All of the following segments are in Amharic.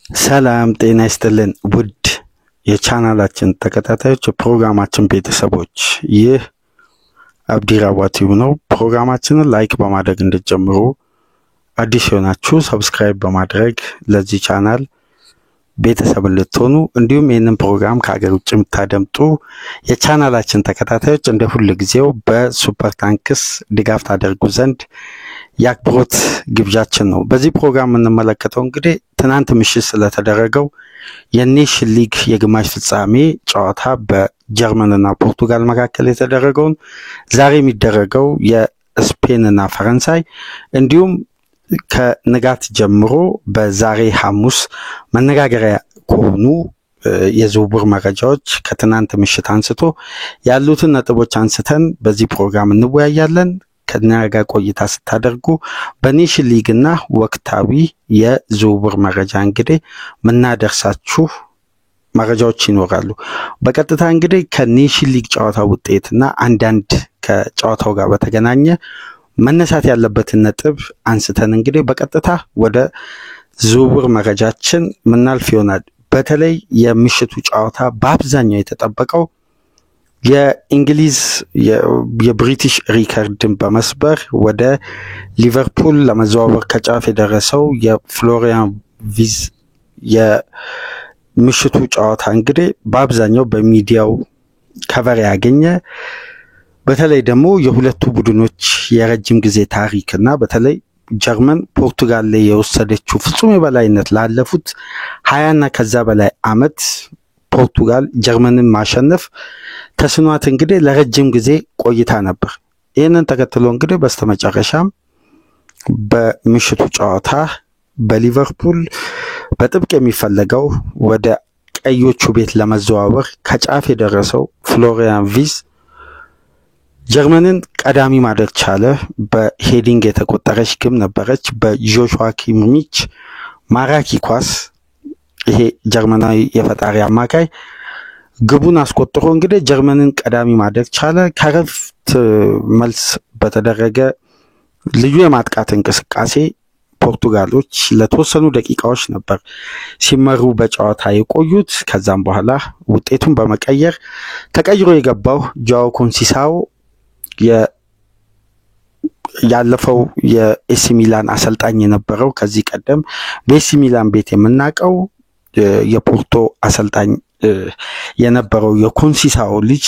ሰላም ጤና ይስጥልን ውድ የቻናላችን ተከታታዮች የፕሮግራማችን ቤተሰቦች ይህ አብዲራዋቲው ነው። ፕሮግራማችንን ላይክ በማድረግ እንድትጀምሩ አዲስ ሆናችሁ ሰብስክራይብ በማድረግ ለዚህ ቻናል ቤተሰብ ልትሆኑ እንዲሁም ይህንን ፕሮግራም ከሀገር ውጭ የምታደምጡ የቻናላችን ተከታታዮች እንደ ሁሉ ጊዜው በሱፐር ታንክስ ድጋፍ ታደርጉ ዘንድ የአክብሮት ግብዣችን ነው። በዚህ ፕሮግራም የምንመለከተው እንግዲህ ትናንት ምሽት ስለተደረገው የኔሽን ሊግ የግማሽ ፍጻሜ ጨዋታ በጀርመንና ፖርቱጋል መካከል የተደረገውን ዛሬ የሚደረገው የስፔንና ፈረንሳይ እንዲሁም ከንጋት ጀምሮ በዛሬ ሐሙስ መነጋገሪያ ከሆኑ የዝውውር መረጃዎች ከትናንት ምሽት አንስቶ ያሉትን ነጥቦች አንስተን በዚህ ፕሮግራም እንወያያለን። ከነጋ ቆይታ ስታደርጉ በኔሽን ሊግና ወቅታዊ የዝውውር መረጃ እንግዲህ ምናደርሳችሁ መረጃዎች ይኖራሉ። በቀጥታ እንግዲህ ከኔሽን ሊግ ጨዋታ ውጤትና አንዳንድ ከጨዋታው ጋር በተገናኘ መነሳት ያለበትን ነጥብ አንስተን እንግዲህ በቀጥታ ወደ ዝውውር መረጃችን ምናልፍ ይሆናል። በተለይ የምሽቱ ጨዋታ በአብዛኛው የተጠበቀው የእንግሊዝ የብሪቲሽ ሪከርድን በመስበር ወደ ሊቨርፑል ለመዘዋወር ከጫፍ የደረሰው የፍሎሪያን ቪዝ የምሽቱ ጨዋታ እንግዲህ በአብዛኛው በሚዲያው ከቨር ያገኘ በተለይ ደግሞ የሁለቱ ቡድኖች የረጅም ጊዜ ታሪክና በተለይ ጀርመን ፖርቱጋል ላይ የወሰደችው ፍጹም የበላይነት ላለፉት 20 እና ከዛ በላይ አመት ፖርቱጋል ጀርመንን ማሸነፍ ተስኗት እንግዲህ ለረጅም ጊዜ ቆይታ ነበር። ይህንን ተከትሎ እንግዲህ በስተመጨረሻም በምሽቱ ጨዋታ በሊቨርፑል በጥብቅ የሚፈለገው ወደ ቀዮቹ ቤት ለመዘዋወር ከጫፍ የደረሰው ፍሎሪያን ቪዝ ጀርመንን ቀዳሚ ማድረግ ቻለ። በሄዲንግ የተቆጠረች ግብ ነበረች በጆሹዋ ኪሚች ማራኪ ኳስ። ይሄ ጀርመናዊ የፈጣሪ አማካይ ግቡን አስቆጥሮ እንግዲህ ጀርመንን ቀዳሚ ማድረግ ቻለ። ከረፍት መልስ በተደረገ ልዩ የማጥቃት እንቅስቃሴ ፖርቱጋሎች ለተወሰኑ ደቂቃዎች ነበር ሲመሩ በጨዋታ የቆዩት። ከዛም በኋላ ውጤቱን በመቀየር ተቀይሮ የገባው ጆአው ኮንሲሳኦ ያለፈው የኤሲ ሚላን አሰልጣኝ የነበረው ከዚህ ቀደም በኤሲ ሚላን ቤት የምናቀው የፖርቶ አሰልጣኝ የነበረው የኮንሲሳኦ ልጅ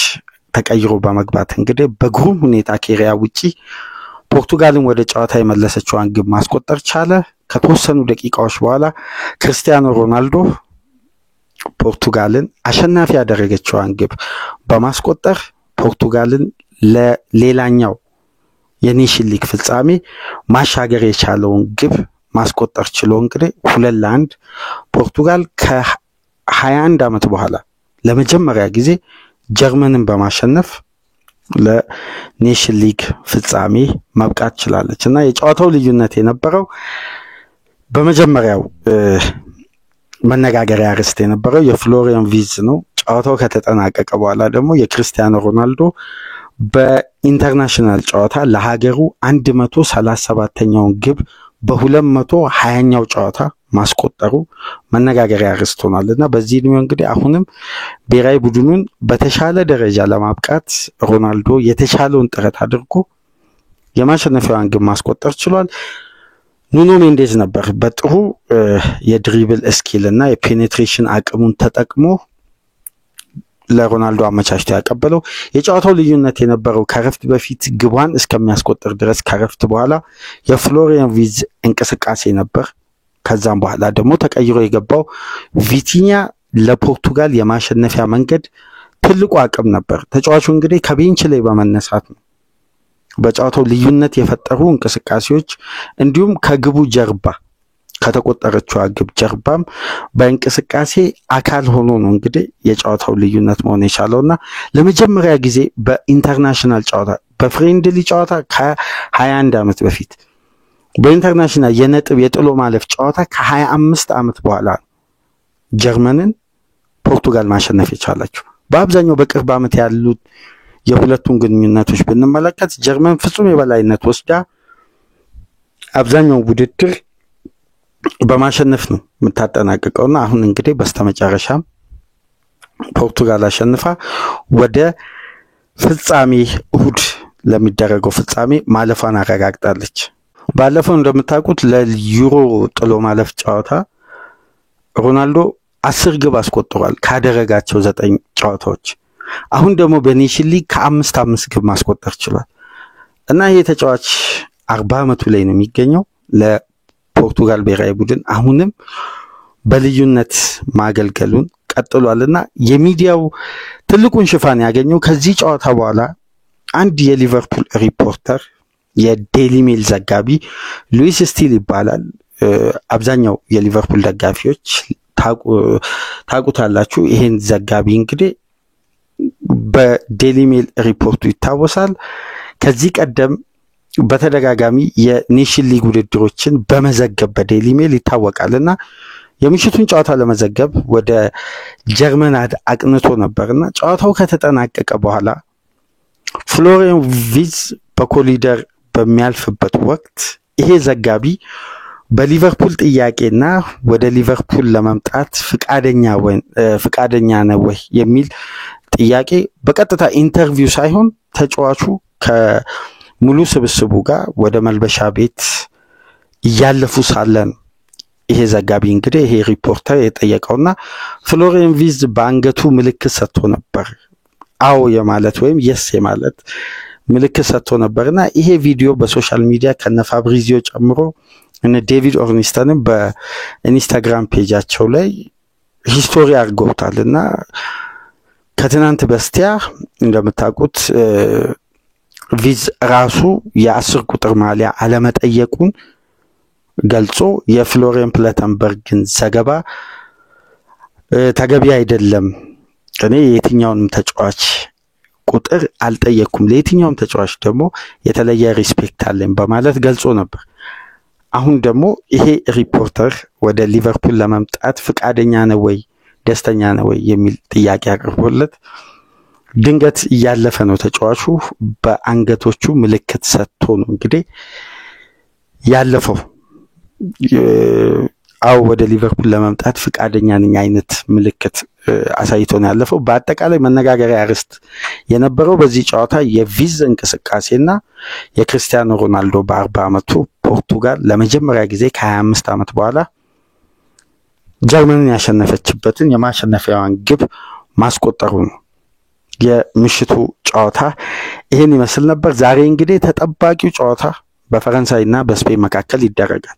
ተቀይሮ በመግባት እንግዲህ በግሩም ሁኔታ ከሪያ ውጪ ፖርቱጋልን ወደ ጨዋታ የመለሰችውን ግብ ማስቆጠር ቻለ። ከተወሰኑ ደቂቃዎች በኋላ ክርስቲያኖ ሮናልዶ ፖርቱጋልን አሸናፊ ያደረገችውን ግብ በማስቆጠር ፖርቱጋልን ለሌላኛው የኔሽን ሊግ ፍጻሜ ማሻገር የቻለውን ግብ ማስቆጠር ችሎ እንግዲህ 2-1 ፖርቱጋል ከ21 አመት በኋላ ለመጀመሪያ ጊዜ ጀርመንን በማሸነፍ ለኔሽን ሊግ ፍጻሜ መብቃት ችላለች እና የጨዋታው ልዩነት የነበረው በመጀመሪያው መነጋገሪያ ርዕስ የነበረው የፍሎሪያን ቪዝ ነው። ጨዋታው ከተጠናቀቀ በኋላ ደግሞ የክርስቲያኖ ሮናልዶ በኢንተርናሽናል ጨዋታ ለሀገሩ 137ኛውን ግብ በ220ኛው ጨዋታ ማስቆጠሩ መነጋገሪያ ርዕስ ሆኗልና በዚህ ነው እንግዲህ አሁንም ብሔራዊ ቡድኑን በተሻለ ደረጃ ለማብቃት ሮናልዶ የተሻለውን ጥረት አድርጎ የማሸነፊያውን ግብ ማስቆጠር ችሏል። ኑኖ ሜንዴዝ ነበር በጥሩ የድሪብል ስኪል እና የፔኔትሬሽን አቅሙን ተጠቅሞ ለሮናልዶ አመቻችቶ ያቀበለው። የጨዋታው ልዩነት የነበረው ከረፍት በፊት ግቧን እስከሚያስቆጥር ድረስ ከረፍት በኋላ የፍሎሪያን ቪዝ እንቅስቃሴ ነበር። ከዛም በኋላ ደግሞ ተቀይሮ የገባው ቪቲኛ ለፖርቱጋል የማሸነፊያ መንገድ ትልቁ አቅም ነበር። ተጫዋቹ እንግዲህ ከቤንች ላይ በመነሳት ነው በጨዋታው ልዩነት የፈጠሩ እንቅስቃሴዎች እንዲሁም ከግቡ ጀርባ ከተቆጠረችው ግብ ጀርባም በእንቅስቃሴ አካል ሆኖ ነው እንግዲህ የጨዋታው ልዩነት መሆን የቻለውና ለመጀመሪያ ጊዜ በኢንተርናሽናል ጨዋታ በፍሬንድሊ ጨዋታ ከ21 አመት በፊት በኢንተርናሽናል የነጥብ የጥሎ ማለፍ ጨዋታ ከ25 አመት በኋላ ጀርመንን ፖርቱጋል ማሸነፍ የቻለችው። በአብዛኛው በቅርብ አመት ያሉት የሁለቱን ግንኙነቶች ብንመለከት ጀርመን ፍጹም የበላይነት ወስዳ አብዛኛው ውድድር በማሸነፍ ነው የምታጠናቅቀውና አሁን እንግዲህ በስተመጨረሻም ፖርቱጋል አሸንፋ ወደ ፍጻሜ እሁድ ለሚደረገው ፍጻሜ ማለፏን አረጋግጣለች። ባለፈው እንደምታውቁት ለዩሮ ጥሎ ማለፍ ጨዋታ ሮናልዶ 10 ግብ አስቆጥሯል ካደረጋቸው 9 ጨዋታዎች። አሁን ደግሞ በኔሽን ሊግ ከ5 ግብ ማስቆጠር ችሏል እና ይሄ ተጫዋች 40 ዓመቱ ላይ ነው የሚገኘው። ለፖርቱጋል ብሔራዊ ቡድን አሁንም በልዩነት ማገልገሉን ቀጥሏልና የሚዲያው ትልቁን ሽፋን ያገኘው ከዚህ ጨዋታ በኋላ አንድ የሊቨርፑል ሪፖርተር የዴሊ ሜል ዘጋቢ ሉዊስ ስቲል ይባላል። አብዛኛው የሊቨርፑል ደጋፊዎች ታቁታላችሁ። ይሄን ዘጋቢ እንግዲህ በዴሊ ሜል ሪፖርቱ ይታወሳል። ከዚህ ቀደም በተደጋጋሚ የኔሽን ሊግ ውድድሮችን በመዘገብ በዴሊ ሜል ይታወቃልና የምሽቱን ጨዋታ ለመዘገብ ወደ ጀርመን አቅንቶ ነበርና ጨዋታው ከተጠናቀቀ በኋላ ፍሎሪያን ቪዝ በኮሊደር በሚያልፍበት ወቅት ይሄ ዘጋቢ በሊቨርፑል ጥያቄና ወደ ሊቨርፑል ለመምጣት ፍቃደኛ ነው ወይ የሚል ጥያቄ በቀጥታ ኢንተርቪው ሳይሆን ተጫዋቹ ከሙሉ ስብስቡ ጋር ወደ መልበሻ ቤት እያለፉ ሳለን ይሄ ዘጋቢ እንግዲህ ይሄ ሪፖርተር የጠየቀውና ፍሎሪያን ቪዝ በአንገቱ ምልክት ሰጥቶ ነበር። አዎ የማለት ወይም የስ የማለት ምልክት ሰጥቶ ነበርና ይሄ ቪዲዮ በሶሻል ሚዲያ ከነ ፋብሪዚዮ ጨምሮ እነ ዴቪድ ኦርኒስተንም በኢንስታግራም ፔጃቸው ላይ ሂስቶሪ አድርገውታልና ከትናንት በስቲያ እንደምታውቁት ቪዝ ራሱ የ10 ቁጥር ማሊያ አለመጠየቁን ገልጾ የፍሎሪያን ፕላተንበርግን ዘገባ ተገቢ አይደለም፣ እኔ የትኛውንም ተጫዋች ቁጥር አልጠየኩም፣ ለየትኛውም ተጫዋች ደግሞ የተለየ ሪስፔክት አለኝ በማለት ገልጾ ነበር። አሁን ደግሞ ይሄ ሪፖርተር ወደ ሊቨርፑል ለመምጣት ፍቃደኛ ነው ወይ ደስተኛ ነው ወይ የሚል ጥያቄ አቅርቦለት ድንገት እያለፈ ነው ተጫዋቹ በአንገቶቹ ምልክት ሰጥቶ ነው እንግዲህ ያለፈው። አው ወደ ሊቨርፑል ለመምጣት ፍቃደኛ ነኝ አይነት ምልክት አሳይቶ ነው ያለፈው። በአጠቃላይ መነጋገሪያ ርዕስ የነበረው በዚህ ጨዋታ የቪዝ እንቅስቃሴና የክርስቲያኖ ሮናልዶ በ40 ዓመቱ ፖርቱጋል ለመጀመሪያ ጊዜ ከ25 ዓመት በኋላ ጀርመንን ያሸነፈችበትን የማሸነፊያዋን ግብ ማስቆጠሩ ነው። የምሽቱ ጨዋታ ይሄን ይመስል ነበር። ዛሬ እንግዲህ ተጠባቂው ጨዋታ በፈረንሳይና በስፔን መካከል ይደረጋል።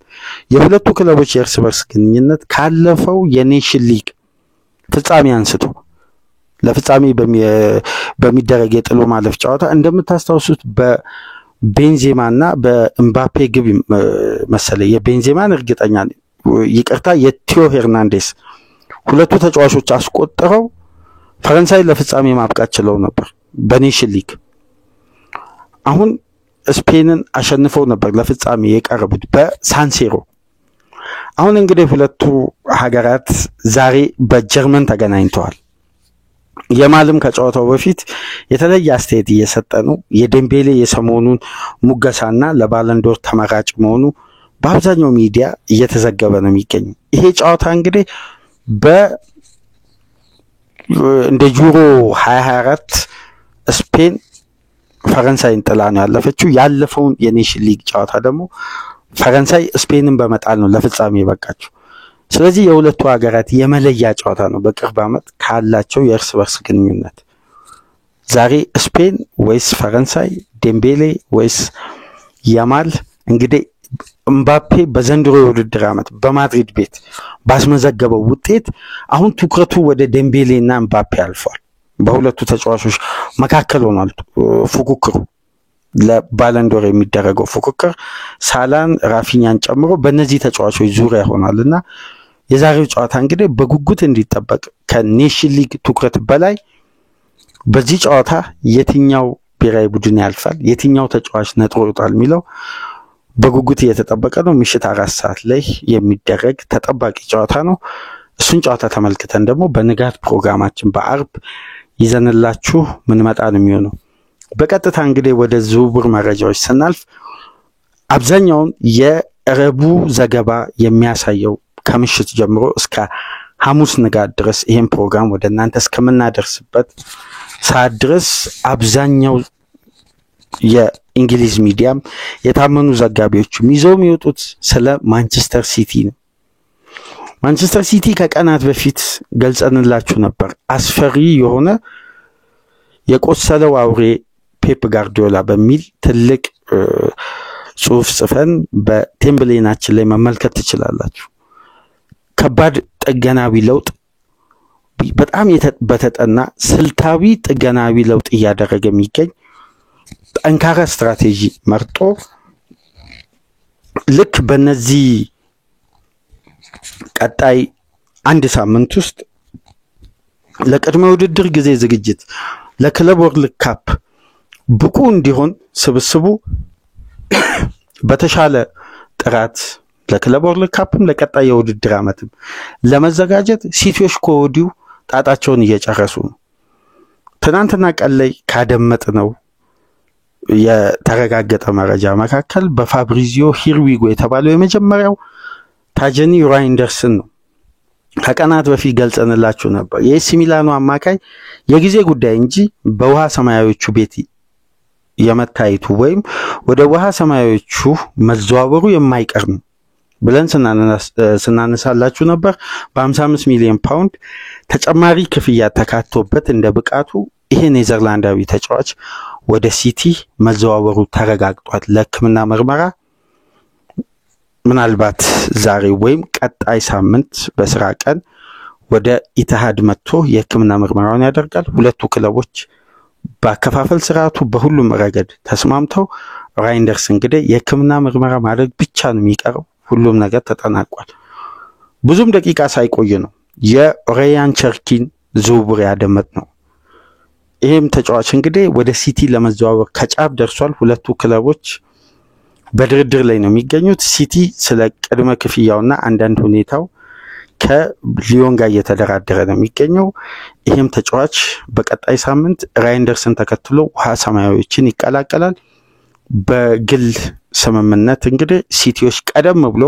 የሁለቱ ክለቦች የእርስ በርስ ግንኙነት ካለፈው የኔሽን ሊግ ፍጻሜ አንስቶ ለፍጻሜ በሚደረግ የጥሎ ማለፍ ጨዋታ እንደምታስታውሱት በቤንዜማና በኤምባፔ ግብ መሰለ የቤንዜማን እርግጠኛ ይቅርታ የቲዮ ሄርናንዴስ ሁለቱ ተጫዋቾች አስቆጥረው ፈረንሳይ ለፍጻሜ ማብቃት ችለው ነበር በኔሽን ሊግ። አሁን ስፔንን አሸንፈው ነበር ለፍጻሜ የቀረቡት በሳንሴሮ። አሁን እንግዲህ ሁለቱ ሀገራት ዛሬ በጀርመን ተገናኝተዋል። የማልም ከጨዋታው በፊት የተለየ አስተያየት እየሰጠ ነው። የዴምቤሌ የሰሞኑን ሙገሳና ለባለንዶር ተመራጭ መሆኑ በአብዛኛው ሚዲያ እየተዘገበ ነው የሚገኘው። ይሄ ጨዋታ እንግዲህ እንደ ዩሮ 2024 ስፔን ፈረንሳይን ጥላ ነው ያለፈችው። ያለፈውን የኔሽን ሊግ ጨዋታ ደግሞ ፈረንሳይ ስፔንን በመጣል ነው ለፍጻሜ የበቃችው። ስለዚህ የሁለቱ ሀገራት የመለያ ጨዋታ ነው በቅርብ ዓመት ካላቸው የእርስ በርስ ግንኙነት። ዛሬ ስፔን ወይስ ፈረንሳይ፣ ዴምቤሌ ወይስ ያማል? እንግዲህ ኤምባፔ በዘንድሮ የውድድር ዓመት በማድሪድ ቤት ባስመዘገበው ውጤት አሁን ትኩረቱ ወደ ዴምቤሌና ኤምባፔ አልፏል። በሁለቱ ተጫዋቾች መካከል ሆኗል ፉክክሩ። ለባለንዶር የሚደረገው ፉክክር ሳላን ራፊኛን ጨምሮ በእነዚህ ተጫዋቾች ዙሪያ ሆኗልና የዛሬው ጨዋታ እንግዲህ በጉጉት እንዲጠበቅ ከኔሽን ሊግ ትኩረት በላይ በዚህ ጨዋታ የትኛው ብሔራዊ ቡድን ያልፋል፣ የትኛው ተጫዋች ነጥሮ ይወጣል የሚለው በጉጉት እየተጠበቀ ነው። ምሽት 4 ሰዓት ላይ የሚደረግ ተጠባቂ ጨዋታ ነው። እሱን ጨዋታ ተመልክተን ደግሞ በንጋት ፕሮግራማችን በአርብ ይዘንላችሁ ምን መጣ ነው የሚሆነው። በቀጥታ እንግዲህ ወደ ዝውውር መረጃዎች ስናልፍ አብዛኛውን የረቡ ዘገባ የሚያሳየው ከምሽት ጀምሮ እስከ ሐሙስ ንጋት ድረስ ይሄን ፕሮግራም ወደ እናንተ እስከምናደርስበት ሰዓት ድረስ አብዛኛው የእንግሊዝ ሚዲያም የታመኑ ዘጋቢዎችም ይዘው የሚወጡት ስለ ማንቸስተር ሲቲ ነው። ማንቸስተር ሲቲ ከቀናት በፊት ገልጸንላችሁ ነበር። አስፈሪ የሆነ የቆሰለው አውሬ ፔፕ ጋርዲዮላ በሚል ትልቅ ጽሑፍ ጽፈን በቴምብሌናችን ላይ መመልከት ትችላላችሁ። ከባድ ጥገናዊ ለውጥ በጣም በተጠና ስልታዊ ጥገናዊ ለውጥ እያደረገ የሚገኝ ጠንካራ ስትራቴጂ መርጦ ልክ በነዚህ ቀጣይ አንድ ሳምንት ውስጥ ለቅድመ ውድድር ጊዜ ዝግጅት ለክለብ ወርልድ ካፕ ብቁ እንዲሆን ስብስቡ በተሻለ ጥራት ለክለብ ወርልድ ካፕም ለቀጣይ የውድድር ዓመትም ለመዘጋጀት ሲቲዎች ከወዲሁ ጣጣቸውን እየጨረሱ ነው። ትናንትና ቀን ላይ ካደመጥነው የተረጋገጠ መረጃ መካከል በፋብሪዚዮ ሂርዊጎ የተባለው የመጀመሪያው ታጀኒ ራይንደርስን ነው። ከቀናት በፊት ገልጸንላችሁ ነበር። የኤሲ ሚላኑ አማካይ የጊዜ ጉዳይ እንጂ በውሃ ሰማያዊዎቹ ቤት የመታየቱ ወይም ወደ ውሃ ሰማያዊዎቹ መዘዋወሩ የማይቀር ነው ብለን ስናነሳላችሁ ነበር። በ55 ሚሊዮን ፓውንድ ተጨማሪ ክፍያ ተካቶበት እንደ ብቃቱ ይሄ ኔዘርላንዳዊ ተጫዋች ወደ ሲቲ መዘዋወሩ ተረጋግጧል። ለሕክምና ምርመራ ምናልባት ዛሬ ወይም ቀጣይ ሳምንት በስራ ቀን ወደ ኢትሃድ መጥቶ የሕክምና ምርመራውን ያደርጋል። ሁለቱ ክለቦች በአከፋፈል ስርዓቱ በሁሉም ረገድ ተስማምተው ራይንደርስ እንግዲህ የሕክምና ምርመራ ማድረግ ብቻ ነው የሚቀረው። ሁሉም ነገር ተጠናቋል። ብዙም ደቂቃ ሳይቆይ ነው የኦሬያን ቸርኪን ዝውውር ያደመጥነው። ይሄም ተጫዋች እንግዲህ ወደ ሲቲ ለመዘዋወር ከጫፍ ደርሷል። ሁለቱ ክለቦች በድርድር ላይ ነው የሚገኙት። ሲቲ ስለ ቅድመ ክፍያውና አንዳንድ ሁኔታው ከሊዮን ጋር እየተደራደረ ነው የሚገኘው። ይሄም ተጫዋች በቀጣይ ሳምንት ራይንደርስን ተከትሎ ውሃ ሰማያዊዎችን ይቀላቀላል። በግል ስምምነት እንግዲህ ሲቲዎች ቀደም ብሎ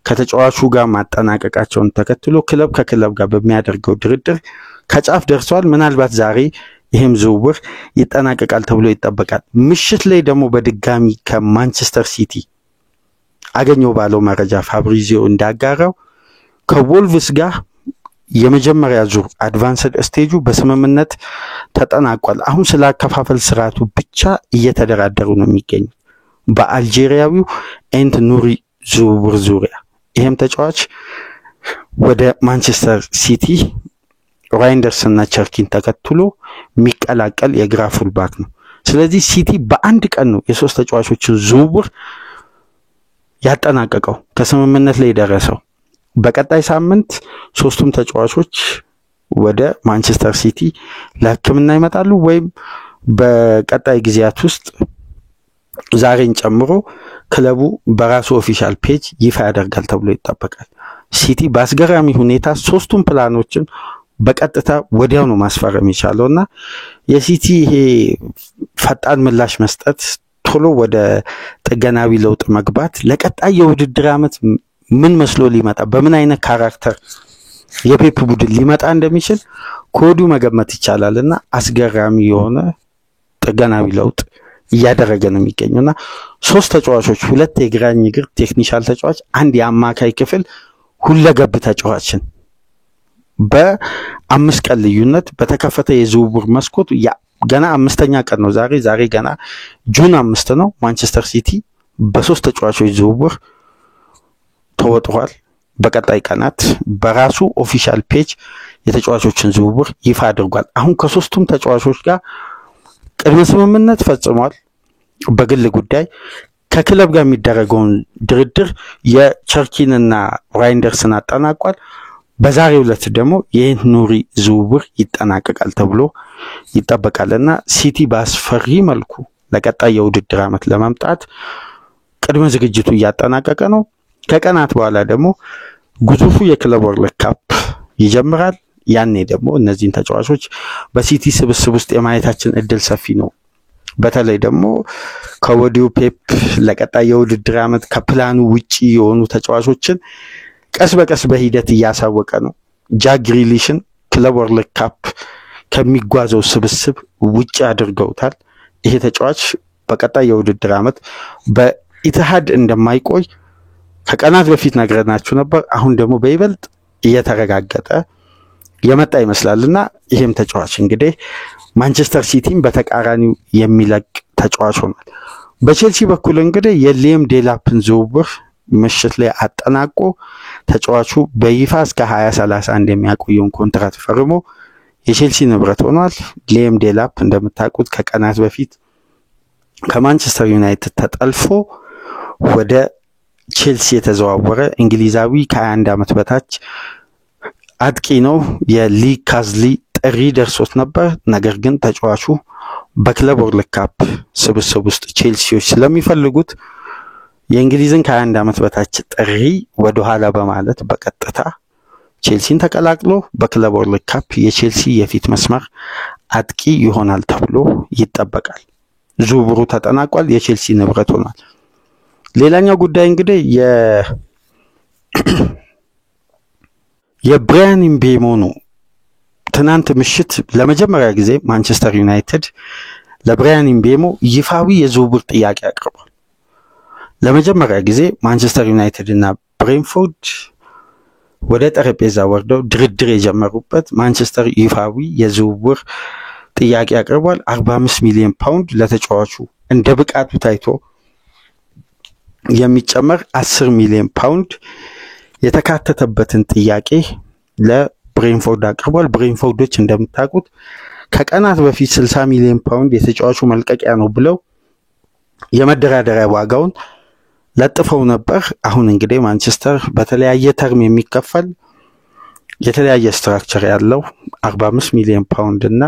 ከተጫዋቹ ጋር ማጠናቀቃቸውን ተከትሎ ክለብ ከክለብ ጋር በሚያደርገው ድርድር ከጫፍ ደርሷል። ምናልባት ዛሬ ይሄም ዝውውር ይጠናቀቃል ተብሎ ይጠበቃል። ምሽት ላይ ደግሞ በድጋሚ ከማንቸስተር ሲቲ አገኘው ባለው መረጃ ፋብሪዚዮ እንዳጋራው ከወልቭስ ጋር የመጀመሪያ ዙር አድቫንስድ ስቴጁ በስምምነት ተጠናቋል። አሁን ስለ አከፋፈል ስርዓቱ ብቻ እየተደራደሩ ነው የሚገኙት በአልጄሪያዊው ኤንት ኑሪ ዝውውር ዙሪያ። ይሄም ተጫዋች ወደ ማንቸስተር ሲቲ ራይንደርስና ቸርኪን ተከትሎ የሚቀላቀል የግራ ፉልባክ ነው። ስለዚህ ሲቲ በአንድ ቀን ነው የሶስት ተጫዋቾችን ዝውውር ያጠናቀቀው ከስምምነት ላይ ደረሰው። በቀጣይ ሳምንት ሶስቱም ተጫዋቾች ወደ ማንቸስተር ሲቲ ለሕክምና ይመጣሉ ወይም በቀጣይ ጊዜያት ውስጥ ዛሬን ጨምሮ ክለቡ በራሱ ኦፊሻል ፔጅ ይፋ ያደርጋል ተብሎ ይጠበቃል። ሲቲ በአስገራሚ ሁኔታ ሶስቱም ፕላኖችን በቀጥታ ወዲያው ነው ማስፈረም የቻለውና የሲቲ ይሄ ፈጣን ምላሽ መስጠት፣ ቶሎ ወደ ጥገናዊ ለውጥ መግባት ለቀጣይ የውድድር ዓመት ምን መስሎ ሊመጣ በምን አይነት ካራክተር የፔፕ ቡድን ሊመጣ እንደሚችል ከወዲሁ መገመት ይቻላልና አስገራሚ የሆነ ጥገናዊ ለውጥ እያደረገ ነው የሚገኘውና ሶስት ተጫዋቾች፣ ሁለት የግራኝ እግር ቴክኒሻል ተጫዋች፣ አንድ የአማካይ ክፍል ሁለገብ ተጫዋችን በ5 ቀን ልዩነት በተከፈተ የዝውውር መስኮት ገና 5ኛ ቀን ነው ዛሬ ገና ጁን 5 ነው። ማንቸስተር ሲቲ በሶስት ተጫዋቾች ዝውውር ተወጥቷል። በቀጣይ ቀናት በራሱ ኦፊሻል ፔጅ የተጫዋቾችን ዝውውር ይፋ አድርጓል። አሁን ከሶስቱም ተጫዋቾች ጋር ቅድመ ስምምነት ፈጽሟል። በግል ጉዳይ ከክለብ ጋር የሚደረገውን ድርድር የቸርኪንና ራይንደርስን አጠናቋል። በዛሬው ዕለት ደግሞ የኑሪ ዝውውር ይጠናቀቃል ተብሎ ይጠበቃልና ሲቲ በአስፈሪ መልኩ ለቀጣይ የውድድር ዓመት ለመምጣት ቅድመ ዝግጅቱ እያጠናቀቀ ነው። ከቀናት በኋላ ደግሞ ግዙፉ የክለብ ወርልድ ካፕ ይጀምራል። ያኔ ደግሞ እነዚህን ተጫዋቾች በሲቲ ስብስብ ውስጥ የማየታችን እድል ሰፊ ነው በተለይ ደግሞ ከወዲሁ ፔፕ ለቀጣይ የውድድር ዓመት ከፕላኑ ውጪ የሆኑ ተጫዋቾችን ቀስ በቀስ በሂደት እያሳወቀ ነው። ጃክ ግሪሊሽን ክለብ ወርልድ ካፕ ከሚጓዘው ስብስብ ውጪ አድርገውታል። ይሄ ተጫዋች በቀጣይ የውድድር ዓመት በኢትሃድ እንደማይቆይ ከቀናት በፊት ነግረናችሁ ነበር። አሁን ደግሞ በይበልጥ እየተረጋገጠ የመጣ ይመስላልና ይሄም ተጫዋች እንግዲህ ማንቸስተር ሲቲን በተቃራኒው የሚለቅ ተጫዋች ሆኗል። በቼልሲ በኩል እንግዲህ የሊያም ዴላፕን ዝውውር ምሽት ላይ አጠናቆ ተጫዋቹ በይፋ እስከ 2031 የሚያቆየውን ኮንትራት ፈርሞ የቼልሲ ንብረት ሆኗል። ሊያም ዴላፕ እንደምታውቁት ከቀናት በፊት ከማንቸስተር ዩናይትድ ተጠልፎ ወደ ቼልሲ የተዘዋወረ እንግሊዛዊ ከ21 ዓመት በታች አጥቂ ነው። የሊ ካዝሊ ጥሪ ደርሶት ነበር። ነገር ግን ተጫዋቹ በክለብ ወርልድ ካፕ ስብስብ ውስጥ ቼልሲዎች ስለሚፈልጉት የእንግሊዝን ከ21 ዓመት በታች ጥሪ ወደ ኋላ በማለት በቀጥታ ቼልሲን ተቀላቅሎ በክለብ ወርልድ ካፕ የቼልሲ የፊት መስመር አጥቂ ይሆናል ተብሎ ይጠበቃል። ዝውውሩ ተጠናቋል። የቼልሲ ንብረት ሆኗል። ሌላኛው ጉዳይ እንግዲህ የብራያን ምቤሞ ነው። ትናንት ምሽት ለመጀመሪያ ጊዜ ማንቸስተር ዩናይትድ ለብራያን ምቤሞ ይፋዊ የዝውውር ጥያቄ አቅርቧል። ለመጀመሪያ ጊዜ ማንቸስተር ዩናይትድ እና ብሬንፎርድ ወደ ጠረጴዛ ወርደው ድርድር የጀመሩበት ማንቸስተር ይፋዊ የዝውውር ጥያቄ አቅርቧል። 45 ሚሊዮን ፓውንድ ለተጫዋቹ እንደ ብቃቱ ታይቶ የሚጨመር 10 ሚሊዮን ፓውንድ የተካተተበትን ጥያቄ ለብሬንፎርድ አቅርቧል። ብሬንፎርዶች እንደምታውቁት ከቀናት በፊት 60 ሚሊዮን ፓውንድ የተጫዋቹ መልቀቂያ ነው ብለው የመደራደሪያ ዋጋውን ለጥፈው ነበር። አሁን እንግዲህ ማንቸስተር በተለያየ ተርም የሚከፈል የተለያየ ስትራክቸር ያለው 45 ሚሊዮን ፓውንድ እና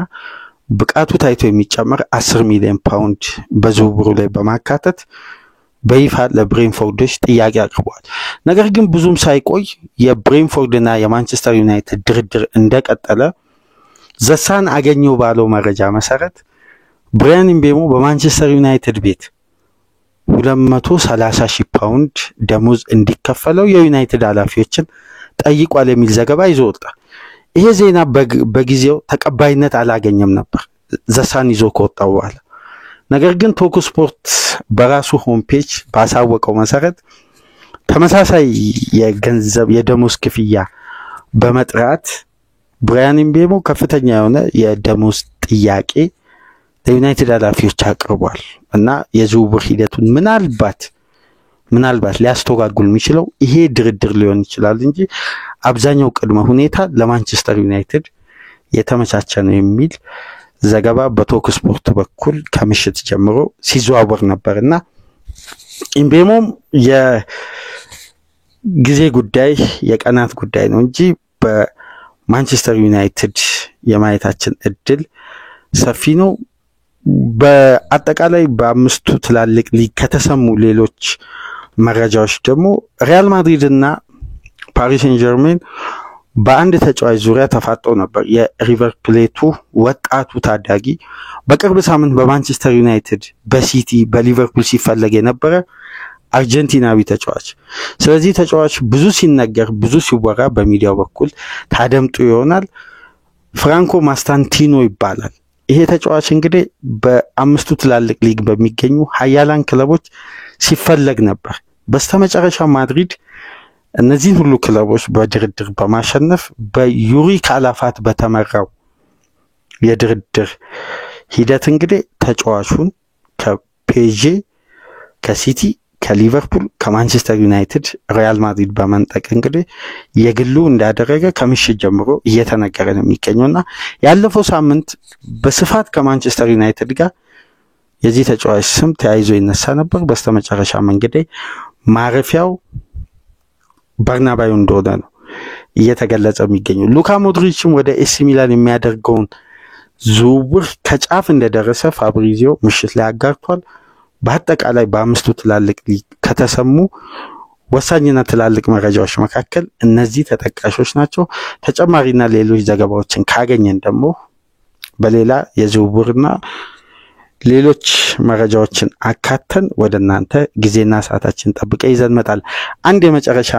ብቃቱ ታይቶ የሚጨመር 10 ሚሊዮን ፓውንድ በዝውውሩ ላይ በማካተት በይፋ ለብሬንፎርዶች ጥያቄ አቅርቧል። ነገር ግን ብዙም ሳይቆይ የብሬንፎርድና የማንቸስተር ዩናይትድ ድርድር እንደቀጠለ ዘሳን አገኘው ባለው መረጃ መሰረት ብራያን ምቤሞ በማንቸስተር ዩናይትድ ቤት 230,000 ፓውንድ ደሞዝ እንዲከፈለው የዩናይትድ ኃላፊዎችን ጠይቋል የሚል ዘገባ ይዞ ወጣ። ይሄ ዜና በጊዜው ተቀባይነት አላገኘም ነበር ዘሳን ይዞ ከወጣው በኋላ። ነገር ግን ቶክ ስፖርት በራሱ ሆም ፔጅ ባሳወቀው መሰረት ተመሳሳይ የገንዘብ የደሞዝ ክፍያ በመጥራት ብራያን ምቤሞ ከፍተኛ የሆነ የደሞዝ ጥያቄ ለዩናይትድ ኃላፊዎች አቅርቧል እና የዝውውር ሂደቱን ምናልባት ሊያስተጓጉል የሚችለው ይሄ ድርድር ሊሆን ይችላል እንጂ አብዛኛው ቅድመ ሁኔታ ለማንቸስተር ዩናይትድ የተመቻቸ ነው የሚል ዘገባ በቶክ ስፖርት በኩል ከምሽት ጀምሮ ሲዘዋወር ነበርና ምቤሞም የጊዜ ጉዳይ የቀናት ጉዳይ ነው እንጂ በማንቸስተር ዩናይትድ የማየታችን እድል ሰፊ ነው። በአጠቃላይ በአምስቱ ትላልቅ ሊግ ከተሰሙ ሌሎች መረጃዎች ደግሞ ሪያል ማድሪድ እና ፓሪስ ሴን ጀርሜን በአንድ ተጫዋች ዙሪያ ተፋጠው ነበር። የሪቨር ፕሌቱ ወጣቱ ታዳጊ በቅርብ ሳምንት በማንቸስተር ዩናይትድ፣ በሲቲ፣ በሊቨርፑል ሲፈለግ የነበረ አርጀንቲናዊ ተጫዋች። ስለዚህ ተጫዋች ብዙ ሲነገር ብዙ ሲወራ በሚዲያው በኩል ታደምጡ ይሆናል። ፍራንኮ ማስታንቲኖ ይባላል። ይሄ ተጫዋች እንግዲህ በአምስቱ ትላልቅ ሊግ በሚገኙ ሀያላን ክለቦች ሲፈለግ ነበር። በስተመጨረሻ ማድሪድ እነዚህን ሁሉ ክለቦች በድርድር በማሸነፍ በዩሪ ካላፋት በተመራው የድርድር ሂደት እንግዲህ ተጫዋቹን ከፔጄ፣ ከሲቲ፣ ከሊቨርፑል፣ ከማንቸስተር ዩናይትድ፣ ሪያል ማድሪድ በመንጠቅ እንግዲህ የግሉ እንዳደረገ ከምሽት ጀምሮ እየተነገረ ነው የሚገኘውና ያለፈው ሳምንት በስፋት ከማንቸስተር ዩናይትድ ጋር የዚህ ተጫዋች ስም ተያይዞ ይነሳ ነበር። በስተመጨረሻም እንግዲህ ማረፊያው በርናባዩ እንደሆነ ነው እየተገለጸ የሚገኘው። ሉካ ሞድሪችም ወደ ኤሲ ሚላን የሚያደርገውን ዝውውር ከጫፍ እንደደረሰ ፋብሪዚዮ ምሽት ላይ አጋርቷል። በአጠቃላይ በአምስቱ ትላልቅ ሊግ ከተሰሙ ወሳኝና ትላልቅ መረጃዎች መካከል እነዚህ ተጠቃሾች ናቸው። ተጨማሪና ሌሎች ዘገባዎችን ካገኘን ደግሞ በሌላ የዝውውርና ሌሎች መረጃዎችን አካተን ወደ እናንተ ጊዜና ሰዓታችን ጠብቀን ይዘን መጣል። አንድ የመጨረሻ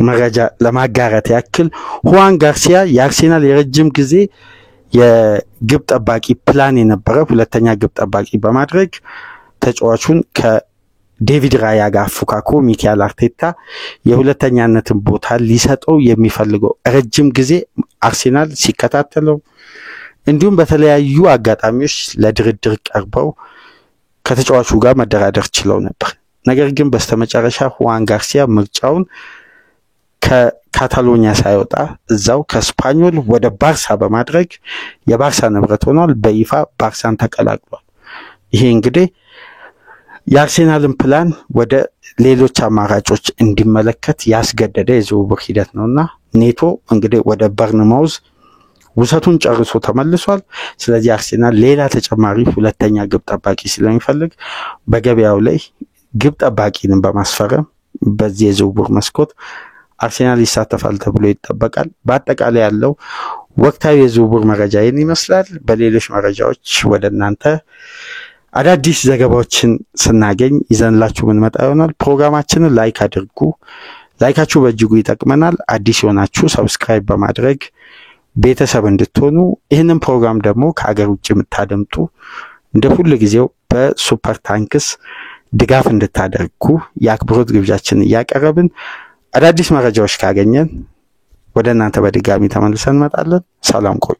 መረጃ ለማጋራት ያክል ሁዋን ጋርሲያ የአርሴናል የረጅም ጊዜ የግብ ጠባቂ ፕላን የነበረ ሁለተኛ ግብ ጠባቂ በማድረግ ተጫዋቹን ከዴቪድ ራያ ጋር ፉካኮ ሚካኤል አርቴታ የሁለተኛነትን ቦታ ሊሰጠው የሚፈልገው ረጅም ጊዜ አርሴናል ሲከታተለው እንዲሁም በተለያዩ አጋጣሚዎች ለድርድር ቀርበው ከተጫዋቹ ጋር መደራደር ችለው ነበር። ነገር ግን በስተመጨረሻ ሁዋን ጋርሲያ ምርጫውን ከካታሎኒያ ሳይወጣ እዛው ከስፓኞል ወደ ባርሳ በማድረግ የባርሳ ንብረት ሆኗል። በይፋ ባርሳን ተቀላቅሏል። ይሄ እንግዲህ የአርሴናልን ፕላን ወደ ሌሎች አማራጮች እንዲመለከት ያስገደደ የዝውውር ሂደት ነውና ኔቶ እንግዲህ ወደ በርንማውዝ ውሰቱን ጨርሶ ተመልሷል። ስለዚህ አርሴናል ሌላ ተጨማሪ ሁለተኛ ግብ ጠባቂ ስለሚፈልግ በገበያው ላይ ግብ ጠባቂን በማስፈረም በዚህ የዝውውር መስኮት አርሴናል ይሳተፋል ተብሎ ይጠበቃል። በአጠቃላይ ያለው ወቅታዊ የዝውውር መረጃ ይህን ይመስላል። በሌሎች መረጃዎች ወደ እናንተ አዳዲስ ዘገባዎችን ስናገኝ ይዘንላችሁ ምንመጣ ይሆናል። ፕሮግራማችንን ላይክ አድርጉ። ላይካችሁ በእጅጉ ይጠቅመናል። አዲስ የሆናችሁ ሰብስክራይብ በማድረግ ቤተሰብ እንድትሆኑ ይህንን ፕሮግራም ደግሞ ከሀገር ውጭ የምታደምጡ እንደ ሁሉ ጊዜው በሱፐር ታንክስ ድጋፍ እንድታደርጉ የአክብሮት ግብዣችንን እያቀረብን አዳዲስ መረጃዎች ካገኘን ወደ እናንተ በድጋሚ ተመልሰን እንመጣለን። ሰላም ቆዩ።